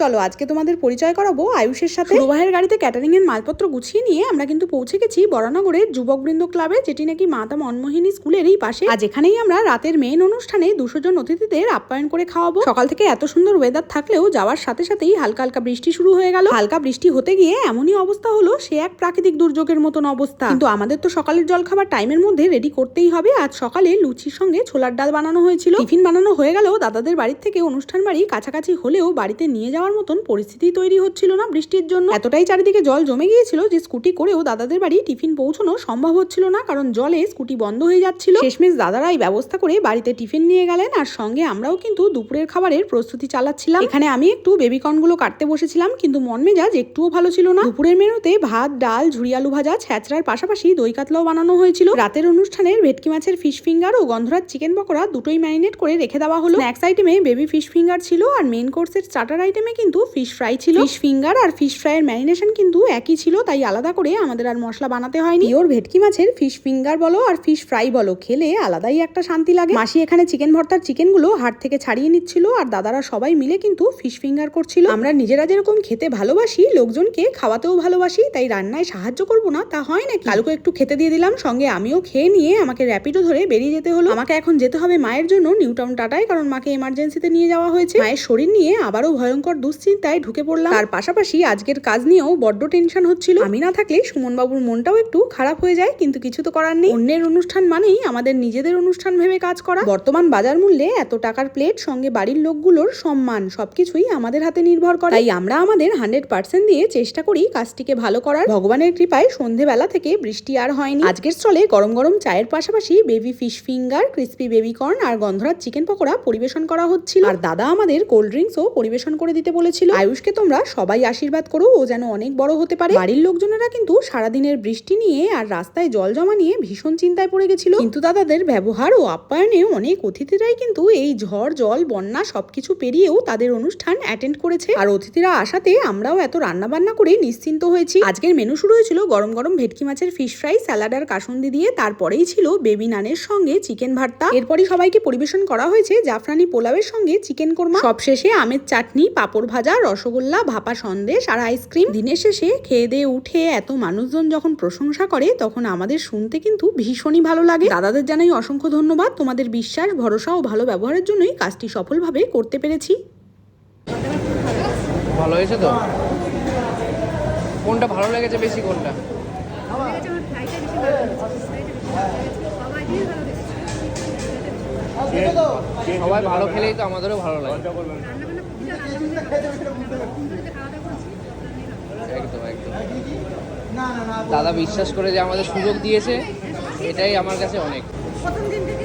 চলো আজকে তোমাদের পরিচয় করাবো আয়ুষের সাথে। প্রবাহের গাড়িতে ক্যাটারিং এর মালপত্র গুছিয়ে নিয়ে আমরা কিন্তু পৌঁছে গেছি বরানগরের যুবকবৃন্দ ক্লাবে, যেটি নাকি মাতা মনমোহিনী স্কুলেরই পাশে। আজ এখানেই আমরা রাতের মেইন অনুষ্ঠানে 200 জন অতিথিদের আপ্যায়ন করে খাওয়াবো। সকাল থেকে এত সুন্দর ওয়েদার থাকলেও যাওয়ার সাথে সাথেই হালকা হালকা বৃষ্টি শুরু হয়ে গেল। হালকা বৃষ্টি হতে গিয়ে এমনই অবস্থা হলো, সে এক প্রাকৃতিক দুর্যোগের মতন অবস্থা। কিন্তু আমাদের তো সকালের জলখাবার টাইমের মধ্যে রেডি করতেই হবে। আজ সকালে লুচির সঙ্গে ছোলার ডাল বানানো হয়েছিল। টিফিন বানানো হয়ে গেলেও দাদাদের বাড়ির থেকে অনুষ্ঠান বাড়ি কাছাকাছি হলেও বাড়িতে নিয়ে যাওয়ার মতন পরিস্থিতি তৈরি হচ্ছিল না বৃষ্টির জন্য। এতটাই চারিদিকে জল জমে গিয়েছিল যে স্কুটি করেও দাদাদের বাড়ি টিফিন পৌঁছানো সম্ভব হচ্ছিল না, কারণ জলে স্কুটি বন্ধ হয়ে যাচ্ছিল। শেষমেশ দাদারাই ব্যবস্থা করে বাড়িতে টিফিন নিয়ে গেলেন, আর সঙ্গে আমরাও কিন্তু দুপুরের খাবারের প্রস্তুতি চালাচ্ছিলাম। এখানে আমি একটু বেবিকর্ন গুলো কাটতে বসেছিলাম, কিন্তু মন মেজাজ একটুও ভালো ছিল না। দুপুরের মেনুতে ভাত, ডাল, ঝুরি আলু ভাজা, ছ্যাঁচড়ার পাশাপাশি দই কাতলাও বানানো হয়েছিল। রাতের অনুষ্ঠানের ভেটকি মাছের ফিশ ফিঙ্গার ও গন্ধরাজ চিকেন পকোড়া দুটোই ম্যারিনেট করে রেখে দেওয়া হলো। স্ন্যাক্স আইটেমে বেবি ফিশ ফিঙ্গার ছিল, আর মেইন কোর্সের স্টার্টার আইটেমে কিন্তু ফিশ ফ্রাই ছিল। ফিশ ফিঙ্গার আর ফিশ ফ্রাইয়ের ম্যারিনেশন কিন্তু একই ছিল, তাই আলাদা করে আমাদের আর মশলা বানাতে হয়নি। পিওর ভেটকি মাছের ফিশ ফিঙ্গার বলো আর ফিশ ফ্রাই বলো, খেলে আলাদাই একটা শান্তি লাগে। মাসি এখানে চিকেন ভর্তার চিকেন গুলো হাট থেকে ছাড়িয়ে নিচ্ছিল, আর দাদারা সবাই মিলে কিন্তু ফিশ ফিঙ্গার করছিল। আমরা নিজেরা যেরকম খেতে ভালোবাসি, লোকজনকে খাওয়াতেও ভালোবাসি, তাই রান্নায় সাহায্য করবো না তা হয় নাকি। কালকে একটু খেতে দিয়ে দিলাম, সঙ্গে আমিও খেয়ে নিয়ে আমাকে র্যাপিডো ধরে বেরিয়ে যেতে হলো। আমাকে এখন যেতে হবে মায়ের জন্য নিউ টাউন টাটায়, কারণ মাকে এমার্জেন্সিতে নিয়ে যাওয়া হয়েছে। মায়ের শরীর নিয়ে আবারও ভয়ঙ্কর দুশ্চিন্তায় ঢুকে পড়লাম। তার পাশাপাশি আজকের কাজ নিয়েও বড্ড টেনশন হচ্ছিল। আমি না থাকলে সুমন বাবুর মনটাও একটু খারাপ হয়ে যায়, কিন্তু কিছু তো করার নেই। অন্যের অনুষ্ঠান মানেই আমাদের নিজেদের অনুষ্ঠান ভেবে কাজ করা। বর্তমান বাজার মূল্যে এত টাকার প্লেট, সঙ্গে বাড়ির লোকগুলোর সম্মান, সবকিছুই আমাদের হাতে নির্ভর করে। তাই আমরা আমাদের 100% দিয়ে চেষ্টা করি কাজটিকে ভালো করার। ভগবানের কৃপায় সন্ধেবেলা থেকে বৃষ্টি আর হয়নি। আজকের স্টলে গরম গরম চায়ের পাশাপাশি baby fish finger, crispy baby corn আর গন্ধরাজ চিকেন পকোড়া পরিবেশন করা হচ্ছিল। আর দাদা আমাদের কোল্ড ড্রিঙ্কসও পরিবেশন করে দিতে বলেছিল। আয়ুষকে তোমরা সবাই আশীর্বাদ করো, ও যেন অনেক বড় হতে পারে। বাড়ির লোকজনেরা কিন্তু সারাদিনের বৃষ্টি নিয়ে আর রাস্তায় জল জমা নিয়ে ভীষণ চিন্তায় পড়ে গেছিল, কিন্তু দাদাদের ব্যবহার ও আপ্যায়নে অনেক অতিথিরাই কিন্তু এই ঝড়, জল, বন্যা সবকিছু পেরিয়েও তাদের অনুষ্ঠান অ্যাটেন্ড করেছে। আর অতিথিরা আসাতে আমরাও এত রান্না বান্না করে নিশ্চিন্ত হয়েছি। আজকের মেনু শুরু হয়েছিল গরম গরম ভেটকি মাছের ফিশ ফ্রাই, স্যালাড আর কাসুন্দি দিয়ে। তারপরেই ছিল বেবি নানের সঙ্গে চিকেন ভর্তা। এরপরই সবাইকে পরিবেশন করা হয়েছে জাফরানি পোলাওয়ের সঙ্গে চিকেন কোরমা। সবশেষে আমের চাটনি, পাঁপড় ভাজা, রসগোল্লা, ভাপা সন্দেশ আর আইসক্রিম। দিনের শেষে খেয়ে দিয়ে উঠে এত মানুষজন যখন প্রশংসা করে, তখন আমাদের শুনতে কিন্তু ভীষণই ভালো লাগে। দাদাদের জানাই অসংখ্য ধন্যবাদ। তোমাদের বিশ্বাস, ভরসা ও ভালো ব্যবহারের জন্যই কাজটি সফলভাবে করতে পেরেছি। ভালো হয়েছে তো? কোনটা ভালো লেগেছে বেশি? কোনটা? সবাই ভালো খেলেই তো আমাদেরও ভালো লাগে। একদম একদম। দাদা বিশ্বাস করে যে আমাদের সুযোগ দিয়েছে, এটাই আমার কাছে অনেক। প্রথম দিন থেকে